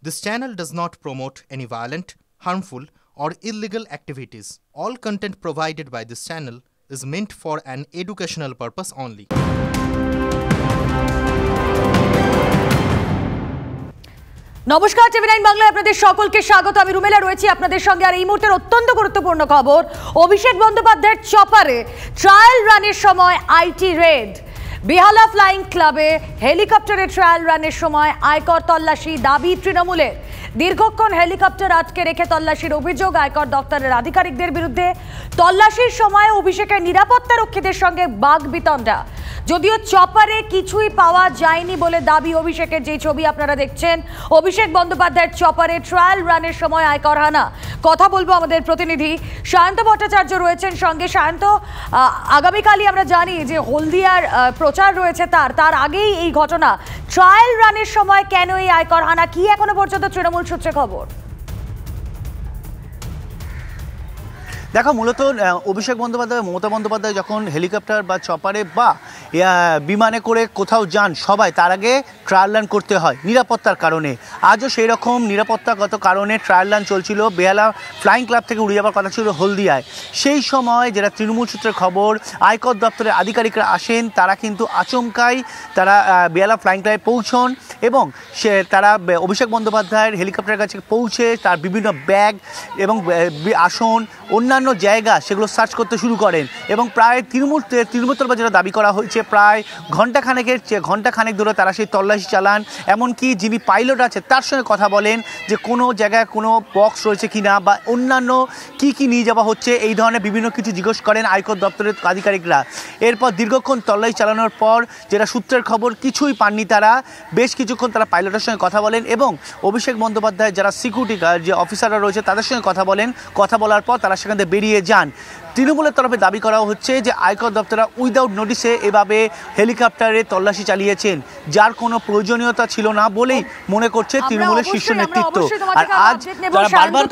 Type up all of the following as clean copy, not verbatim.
This channel does not promote any violent, harmful, or illegal activities. All content provided by this channel is meant for an educational purpose only. নমস্কার, টিভি9 বাংলায় আপনাদের সকলকে স্বাগত। আমি রুমেলা রয়েছি আপনাদের সঙ্গে। আর এই মুহূর্তের অত্যন্ত গুরুত্বপূর্ণ খবর, অভিষেক বন্দ্যোপাধ্যায়ের চপারে ট্রায়াল রানের সময় আইটি রেড। বেহালা ফ্লাইং ক্লাবে হেলিকপ্টারে ট্রায়াল রানের সময় আয়কর তল্লাশি, দাবি তৃণমূলের। দীর্ঘক্ষণ হেলিকপ্টার আটকে রেখে তল্লাশির অভিযোগ আয়কর দপ্তরের আধিকারিকদের বিরুদ্ধে। তল্লাশির সময় অভিষেকের নিরাপত্তা রক্ষীদের সঙ্গে বাগবিতণ্ডা। যদিও চপারে কিছুই পাওয়া যায়নি বলে দাবি অভিষেকের। যেই ছবি আপনারা দেখছেন, অভিষেক বন্দ্যোপাধ্যায়ের চপারে ট্রায়াল রানের সময় আয়কর হানা। কথা বলবো আমাদের প্রতিনিধি সায়ন্ত ভট্টাচার্য রয়েছেন সঙ্গে। সায়ন্ত, আগামীকালই আমরা জানি যে হলদিয়ার প্রচার রয়েছে, তার আগেই এই ঘটনা। ট্রায়াল রানের সময় কেন এই আয়কর হানা, কি এখনো পর্যন্ত তৃণমূল সূত্রে খবর? দেখো, মূলত অভিষেক বন্দ্যোপাধ্যায়, মমতা বন্দ্যোপাধ্যায় যখন হেলিকপ্টার বা চপারে বা বিমানে করে কোথাও যান, সবাই তার আগে ট্রায়াল রান করতে হয় নিরাপত্তার কারণে। আজও সেই রকম নিরাপত্তাগত কারণে ট্রায়াল রান চলছিল। বেহালা ফ্লাইং ক্লাব থেকে উড়ে যাওয়ার কথা ছিল হলদিয়ায়। সেই সময় যেটা তৃণমূল সূত্রের খবর, আয়কর দপ্তরের আধিকারিকরা আসেন। তারা কিন্তু আচমকাই তারা বেহালা ফ্লাইং ক্লাবে পৌঁছন এবং তারা অভিষেক বন্দ্যোপাধ্যায়ের হেলিকপ্টারের কাছে পৌঁছে তার বিভিন্ন ব্যাগ এবং আসন, অন্যান্য জায়গা সেগুলো সার্চ করতে শুরু করেন এবং প্রায় তৃণমূল তরফে যেটা দাবি করা হয়েছে, প্রায় ঘণ্টাখানেক ধরে তারা সেই তল্লাশি চালান। এমনকি যিনি পাইলট আছে তার সঙ্গে কথা বলেন যে কোনো জায়গায় কোনো বক্স রয়েছে কিনা বা অন্যান্য কি নিয়ে যাওয়া হচ্ছে, এই ধরনের বিভিন্ন কিছু জিজ্ঞেস করেন আয়কর দপ্তরের আধিকারিকরা। এরপর দীর্ঘক্ষণ তল্লাশি চালানোর পর যেটা সূত্রের খবর, কিছুই পাননি তারা। বেশ কিছুক্ষণ তারা পাইলটের সঙ্গে কথা বলেন এবং অভিষেক বন্দ্যোপাধ্যায় যারা সিকিউরিটি গার্ড যে অফিসাররা রয়েছে তাদের সঙ্গে কথা বলেন। কথা বলার পর তারা সেখান থেকে বেরিয়ে যান। তৃণমূলের তরফে দাবি করা হচ্ছে যে আয়কর দপ্তর উইদাউট নোটিসে এভাবে হেলিকপ্টারে তল্লাশি চালিয়েছেন, যার কোনো প্রয়োজনীয়তা ছিল না বলেই মনে করছে তৃণমূলের শীর্ষ নেতৃত্ব। আর আজ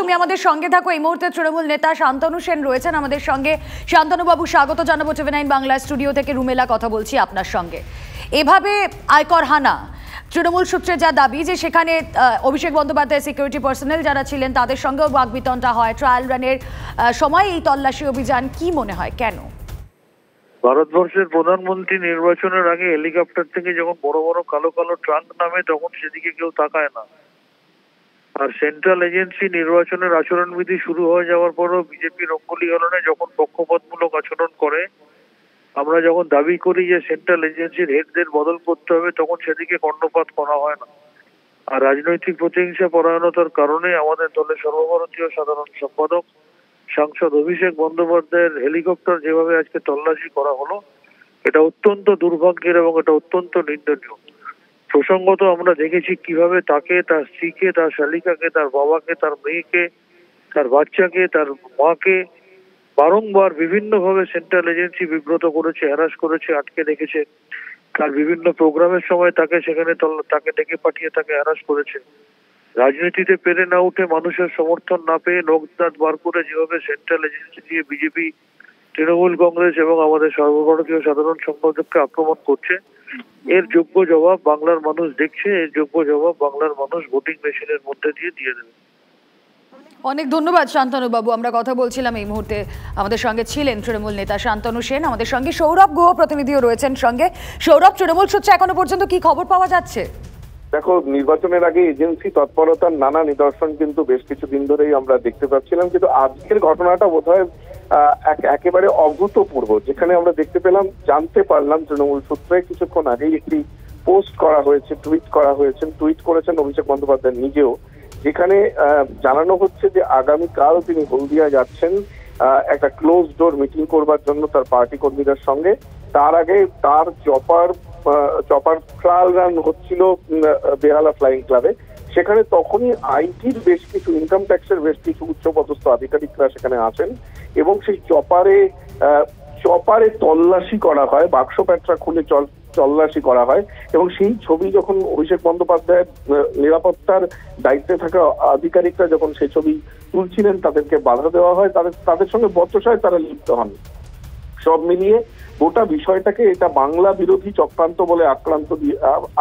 তুমি আমাদের সঙ্গে থাকো। এই মুহূর্তে তৃণমূল নেতা শান্তনু সেন রয়েছেন আমাদের সঙ্গে। শান্তনু বাবু, স্বাগত জানাবো টিভি9 বাংলা স্টুডিও থেকে। রুমেলা কথা বলছি আপনার সঙ্গে। এভাবে আয়কর হানা, তৃণমূল সূত্রে যা দাবি যে সেখানে অভিষেক বন্দ্যোপাধ্যায় সিকিউরিটি পার্সোনেল যারা ছিলেন তাদের সঙ্গেও বাগবিতণ্ডা হয় ট্রায়াল রানের সময়। এই তল্লাশি অভিযান কি মনে হয় কেন? ভারতবর্ষের প্রধানমন্ত্রী নির্বাচনের আগে হেলিকপ্টার থেকে যখন বড় বড় কালো কালো ট্রাঙ্ক নামে তখন সেদিকে কেউ তাকায় না। আর সেন্ট্রাল এজেন্সি নির্বাচনের আচরণবিধি শুরু হয়ে যাওয়ার পরও বিজেপি রঙ্গলি হলনে যখন পক্ষপাতমূলক আচরণ করে, আমরা যখন দাবি করি যে সেন্ট্রাল এজেন্সির হেডদের বদল করতে হবে, তখন সেদিকে কর্ণপাত করা হয় না। আর রাজনৈতিক প্রতিহিংসা পরায়ণতার কারণে আমাদের দলের সর্বভারতীয় সাধারণ সম্পাদক সাংসদ অভিষেক বন্দ্যোপাধ্যায়ের হেলিকপ্টার যেভাবে আজকে তল্লাশি করা হলো, এটা অত্যন্ত দুর্ভাগ্যের এবং এটা অত্যন্ত নিন্দনীয়। প্রসঙ্গত আমরা দেখেছি কিভাবে তাকে, তার স্ত্রীকে, তার শালিকাকে, তার বাবাকে, তার মেয়েকে, তার বাচ্চাকে, তার মাকে বারংবার বিভিন্নভাবে সেন্ট্রাল এজেন্সি বিব্রত করেছে, হ্যারাস করেছে, আটকে রেখেছে। তার বিভিন্ন প্রোগ্রামের সময় তাকে সেখানে তাকে ডেকে পাঠিয়ে তাকে হ্যারাস করেছে। রাজনীতিতে পেরে না উঠে, মানুষের সমর্থন না পেয়ে, নখদাঁত বার করে যেভাবে সেন্ট্রাল এজেন্সি দিয়ে বিজেপি, তৃণমূল কংগ্রেস এবং আমাদের সর্বভারতীয় সাধারণ সম্পাদককে আক্রমণ করছে, এর যোগ্য জবাব বাংলার মানুষ দেখছে। এর যোগ্য জবাব বাংলার মানুষ ভোটিং মেশিনের মধ্যে দিয়ে দেবে। অনেক ধন্যবাদ শান্তনু বাবু। আমরা কথা বলছিলাম, এই মুহূর্তে আমাদের সঙ্গে ছিলেন তৃণমূল নেতা শান্তনু সেন। আমাদের সঙ্গে সৌরভ গুহ প্রতিনিধিও রয়েছেন সঙ্গে। সৌরভ, তৃণমূল সূত্রে এখনো পর্যন্ত কি খবর পাওয়া যাচ্ছে? দেখো, নির্বাচনের আগে এজেন্সি তৎপরতার নানা নিদর্শন কিন্তু বেশ কিছুদিন ধরেই আমরা দেখতে পাচ্ছিলাম, কিন্তু আজকের ঘটনাটা বোধহয় একেবারে অভূতপূর্ব। যেখানে আমরা দেখতে পেলাম, জানতে পারলাম তৃণমূল সূত্রে কিছুক্ষণ আগেই একটি পোস্ট করা হয়েছে, টুইট করেছেন অভিষেক বন্দ্যোপাধ্যায় নিজেও, যেখানে জানানো হচ্ছে যে আগামীকাল তিনি হলদিয়া যাচ্ছেন একটা ক্লোজ ডোর মিটিং করবার জন্য তার পার্টি কর্মীদের সঙ্গে। তার আগে তার চপার ট্রায়াল রান হচ্ছিল বেহালা ফ্লাইং ক্লাবে। সেখানে তখনই আইটির বেশ কিছু, ইনকাম ট্যাক্সের বেশ কিছু উচ্চপদস্থ আধিকারিকরা সেখানে আছেন এবং সেই চপারে তল্লাশি করা হয়, বাক্স প্যাটরা খুলে তল্লাশি করা হয় এবং সেই ছবি যখন অভিষেক বন্দ্যোপাধ্যায়ের নিরাপত্তার দায়িত্বে থাকা আধিকারিকরা যখন সেই ছবি তুলছিলেন, তাদেরকে বাধা দেওয়া হয়, তাদের সঙ্গে বচসায় তারা লিপ্ত হন। সব মিলিয়ে গোটা বিষয়টাকে এটা বাংলা বিরোধী চক্রান্ত বলে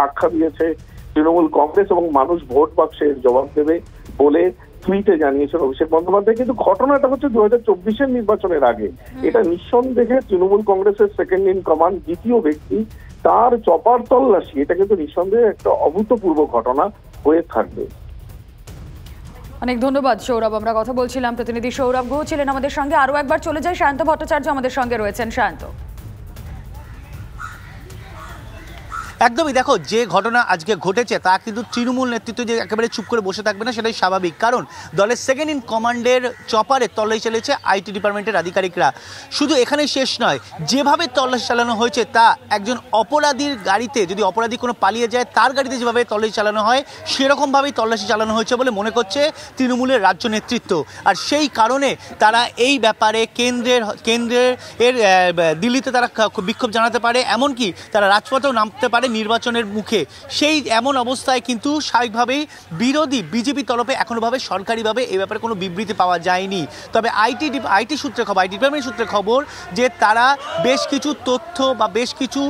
আখ্যা দিয়েছে তৃণমূল কংগ্রেস এবং মানুষ ভোট বাক্সে জবাব দেবে বলে টুইটে জানিয়েছেন অভিষেক বন্দ্যোপাধ্যায়। কিন্তু ঘটনাটা হচ্ছে 2024-এর নির্বাচনের আগে। এটা নিঃসন্দেহে তৃণমূল কংগ্রেসের সেকেন্ড ইন কমান্ড, দ্বিতীয় ব্যক্তি, তার চপার তল্লাশি, এটা কিন্তু নিঃসন্দেহে একটা অভূতপূর্ব ঘটনা হয়ে থাকবে। অনেক ধন্যবাদ সৌরভ। আমরা কথা বলছিলাম, প্রতিনিধি সৌরভ গুহ ছিলেন আমাদের সঙ্গে। আরো একবার চলে যায়, সায়ন্ত ভট্টাচার্য আমাদের সঙ্গে রয়েছেন। সায়ন্ত, একদমই, দেখো যে ঘটনা আজকে ঘটেছে তা কিন্তু তৃণমূল নেতৃত্ব যে একেবারে চুপ করে বসে থাকবে না সেটাই স্বাভাবিক, কারণ দলের সেকেন্ড ইন কমান্ডের চপারে তল্লাশি চালিয়েছে আইটি ডিপার্টমেন্টের আধিকারিকরা। শুধু এখানে শেষ নয়, যেভাবে তল্লাশি চালানো হয়েছে তা একজন অপরাধীর গাড়িতে, যদি অপরাধী কোনো পালিয়ে যায় তার গাড়িতে যেভাবে তল্লাশি চালানো হয় সেরকমভাবেই তল্লাশি চালানো হয়েছে বলে মনে করছে তৃণমূলের রাজ্য নেতৃত্ব। আর সেই কারণে তারা এই ব্যাপারে কেন্দ্রের দিল্লিতে তারা বিক্ষোভ জানাতে পারে, এমনকি তারা রাজপথেও নামতে পারে নির্বাচনের মুখে। সেই এমন অবস্থায় কিন্তু স্বাভাবিকভাবেই বিরোধী বিজেপি তরফে এখনোভাবে সরকারিভাবে এই ব্যাপারে কোনো বিবৃতি পাওয়া যায়নি। তবে আইটি সূত্রে খবর, আইটি ডিপার্টমেন্ট সূত্রে খবর যে তারা বেশ কিছু তথ্য বা বেশ কিছু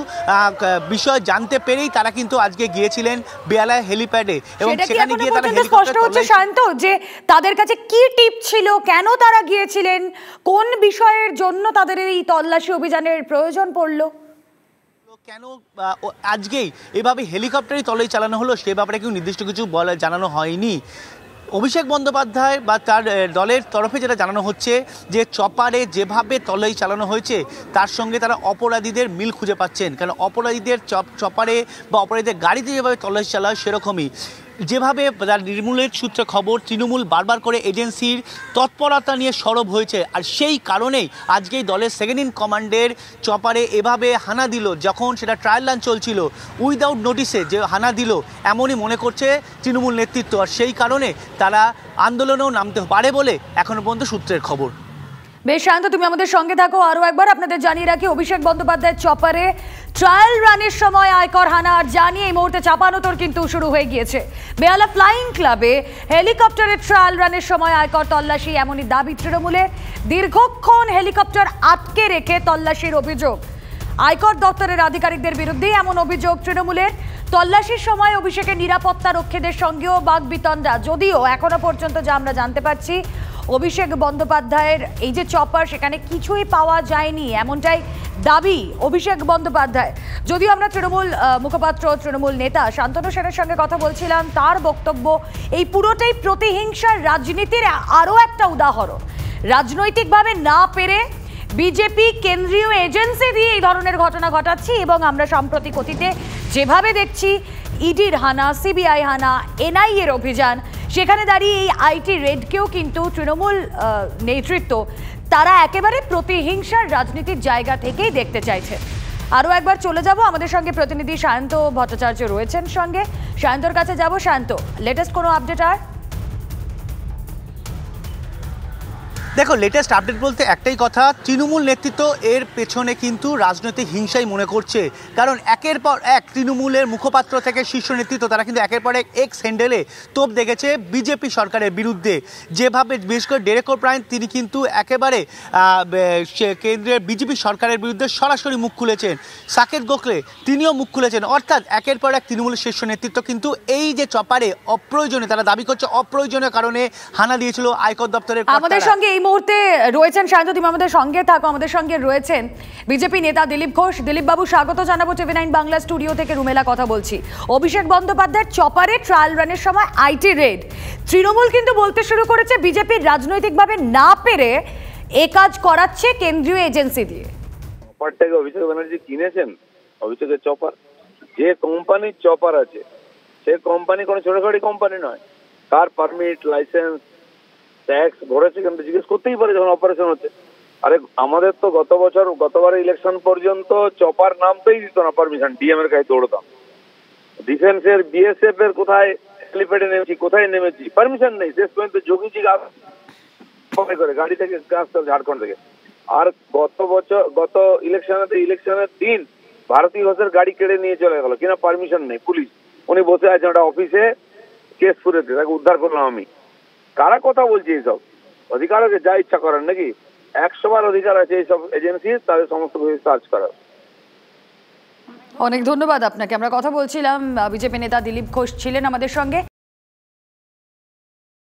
বিষয় জানতে পেরেই তারা কিন্তু আজকে গিয়েছিলেন বেহালা হেলিপ্যাডে, এবং সেখানে গিয়ে তারা স্পষ্ট হচ্ছে শান্ত যে তাদের কাছে কি টিপ ছিল, কেন তারা গিয়েছিলেন, কোন বিষয়ের জন্য তাদের এই তল্লাশি অভিযানের প্রয়োজন পড়লো, কেন আজকেই এভাবে হেলিকপ্টারই তল্লাশি চালানো হলো সে ব্যাপারে কেউ নির্দিষ্ট কিছু জানানো হয়নি। অভিষেক বন্দ্যোপাধ্যায় বা তার দলের তরফে যেটা জানানো হচ্ছে যে চপারে যেভাবে তল্লাশি চালানো হয়েছে তার সঙ্গে তারা অপরাধীদের মিল খুঁজে পাচ্ছেন, কারণ অপরাধীদের চপারে বা অপরাধীদের গাড়িতে যেভাবে তল্লাশি চালা হয় সেরকমই। যেভাবে তৃণমূলের সূত্রে খবর, তৃণমূল বারবার করে এজেন্সির তৎপরতা নিয়ে সরব হয়েছে, আর সেই কারণেই আজকেই দলের সেকেন্ড ইন কমান্ডের চপারে এভাবে হানা দিল, যখন সেটা ট্রায়াল রান চলছিল উইদাউট নোটিসে যে হানা দিল এমনই মনে করছে তৃণমূল নেতৃত্ব। আর সেই কারণে তারা আন্দোলনেও নামতে পারে বলে এখনো পর্যন্ত সূত্রের খবর। বেশ শান্ত, তুমি আমাদের সঙ্গে থাকো। আরো একবার আপনাদের জানিয়ে রাখি, অভিষেক বন্দ্যোপাধ্যায়ের চপারে ট্রায়াল রানের সময় আয়কর হানা জানিয়ে এই মুহূর্তে চাপানোতর কিন্তু শুরু হয়ে গিয়েছে। বেহালা ফ্লাইং ক্লাবে হেলিকপ্টারের ট্রায়াল রানের সময় আয়কর তল্লাশি, এমনই দাবি তৃণমূলের। দীর্ঘক্ষণ হেলিকপ্টার আটকে রেখে তল্লাশির অভিযোগ আয়কর দপ্তরের আধিকারিকদের বিরুদ্ধে, এমন অভিযোগ তৃণমূলের। তল্লাশির সময় অভিষেকের নিরাপত্তা রক্ষীদের সঙ্গেও বাগবিতণ্ডা, যদিও এখনো পর্যন্ত যা আমরা জানতে পারছি অভিষেক বন্দ্যোপাধ্যায়ের এই যে চপার সেখানে কিছুই পাওয়া যায়নি, এমনটাই দাবি অভিষেক বন্দ্যোপাধ্যায়। যদিও আমরা তৃণমূল মুখপাত্র, তৃণমূল নেতা শান্তনু সেনের সঙ্গে কথা বলছিলাম, তার বক্তব্য এই পুরোটাই প্রতিহিংসার রাজনীতির আরও একটা উদাহরণ। রাজনৈতিকভাবে না পেরে বিজেপি কেন্দ্রীয় এজেন্সি দিয়ে এই ধরনের ঘটনা ঘটাচ্ছে, এবং আমরা সাম্প্রতিক অতীতে যেভাবে দেখছি ইডির হানা, সিবিআই হানা, এনআইএর অভিযান, সেখানে দাঁড়িয়ে এই আইটি রেডকেও কিন্তু তৃণমূল নেতৃত্ব তারা একেবারে প্রতিহিংসার রাজনীতির জায়গা থেকেই দেখতে চাইছে। আরও একবার চলে যাব, আমাদের সঙ্গে প্রতিনিধি সায়ন্ত ভট্টাচার্য রয়েছেন সঙ্গে। সায়ন্তর কাছে যাব। সায়ন্ত, লেটেস্ট কোনো আপডেট? আর দেখো, লেটেস্ট আপডেট বলতে একটাই কথা, তৃণমূল নেতৃত্ব এর পেছনে কিন্তু রাজনৈতিক হিংসাই মনে করছে, কারণ একের পর এক তৃণমূলের মুখপাত্র থেকে শীর্ষ নেতৃত্ব তারা কিন্তু একের পর এক এক্স হ্যান্ডেলে তোপ দেখেছে বিজেপি সরকারের বিরুদ্ধে। যেভাবে বিশেষ করে ডেরেক ওব্রায়েন তিনি কিন্তু একেবারে কেন্দ্রের বিজেপি সরকারের বিরুদ্ধে সরাসরি মুখ খুলেছেন। সাকেত গোখলে তিনিও মুখ খুলেছেন। অর্থাৎ একের পর এক তৃণমূলের শীর্ষ নেতৃত্ব কিন্তু এই যে চপারে অপ্রয়োজনীয়, তারা দাবি করছে অপ্রয়োজনীয় কারণে হানা দিয়েছিল আয়কর দপ্তরের। আমাদের সঙ্গে এই মুহূর্তে রয়েছেন শান্ত, তুমি আমাদের সঙ্গে থাকো। আমাদের সঙ্গে রয়েছেন বিজেপি নেতা দিলীপ ঘোষ। দিলীপ বাবু, স্বাগত জানাবো TV9 বাংলা স্টুডিও থেকে। রুমেলা কথা বলছি। অভিষেক বন্দ্যোপাধ্যায়ের চপারে ট্রায়াল রানের সময় আইটি রেড, তৃণমূল কিন্তু বলতে শুরু করেছে বিজেপির রাজনৈতিকভাবে না পেরে এ কাজ করাচ্ছে কেন্দ্রীয় এজেন্সি দিয়ে। চপারটাকে অভিষেক ব্যানার্জি কিনেছেন, অভিষেকের চপার, যে কোম্পানির চপার আছে সে কোম্পানি কোনো ছোটখাটো কোম্পানি নয়। কার পারমিট, লাইসেন্স, ট্যাক্স ভরেছে কিন্তু জিজ্ঞেস করতেই পারে যখন অপারেশন হচ্ছে। আরে আমাদের তো গতবারের ইলেকশন পর্যন্ত চপার নামতেই দিত না পারমিশন, ডিএম এর কাছে দৌড়তাম। ডিফেন্সের, বিএসএফ এর কোথায় হেলিপ্যাডে নেমেছি, কোথায় নেমেছি, পারমিশন নেই। শেষ পর্যন্ত যোগীজি করে গাড়ি থেকে আসতে ঝাড়খণ্ড থেকে। আর গত ইলেকশনের দিন ভারতী ঘোষের গাড়ি কেড়ে নিয়ে চলে গেল, কিনা পারমিশন নেই। পুলিশ, উনি বসে আছেন ওটা অফিসে, কেস পুরেতে, তাকে উদ্ধার করলাম আমি। কারা কথা বলছে এইসব? অধিকার আছে যা ইচ্ছা করার নাকি? 100 বার অধিকার আছে এইসব এজেন্সি তাদের সমস্ত কিছু সার্চ করার। অনেক ধন্যবাদ আপনাকে। আমরা কথা বলছিলাম, বিজেপি নেতা দিলীপ ঘোষ ছিলেন আমাদের সঙ্গে।